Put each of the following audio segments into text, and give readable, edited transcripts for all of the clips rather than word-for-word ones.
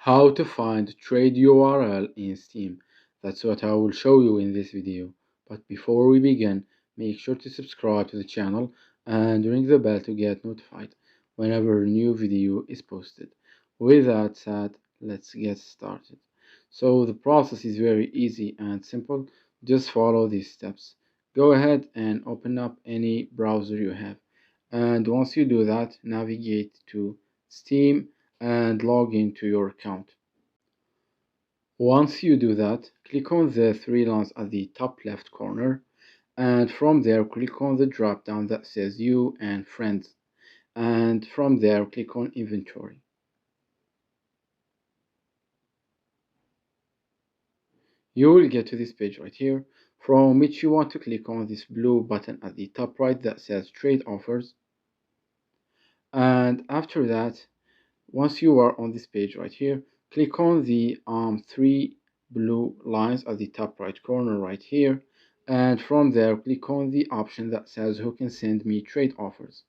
How to find trade URL in Steam. That's what I will show you in this video. But before we begin, make sure to subscribe to the channel and ring the bell to get notified whenever a new video is posted. With that said, let's get started. So the process is very easy and simple. Just follow these steps. Go ahead and open up any browser you have. And once you do that, navigate to Steam and log into your account. Once you do that, click on the three lines at the top left corner, and from there click on the drop down that says You and Friends, and from there click on Inventory. You will get to this page right here, from which you want to click on this blue button at the top right that says Trade Offers, and after that, once you are on this page right here, click on the three blue lines at the top right corner right here, and from there click on the option that says Who can send me trade offers.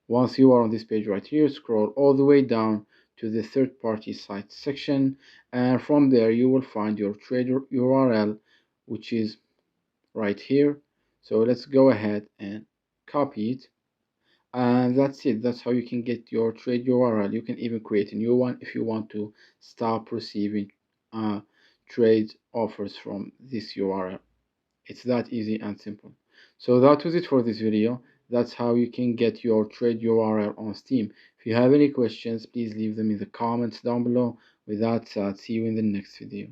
Once you are on this page right here, scroll all the way down to the third-party site section, and from there you will find your trader URL, which is right here. So let's go ahead and copy it, and that's it. That's how you can get your trade URL. You can even create a new one if you want to stop receiving trade offers from this URL. It's that easy and simple. So that was it for this video. That's how you can get your trade URL on Steam. If you have any questions, please leave them in the comments down below. With that said, see you in the next video.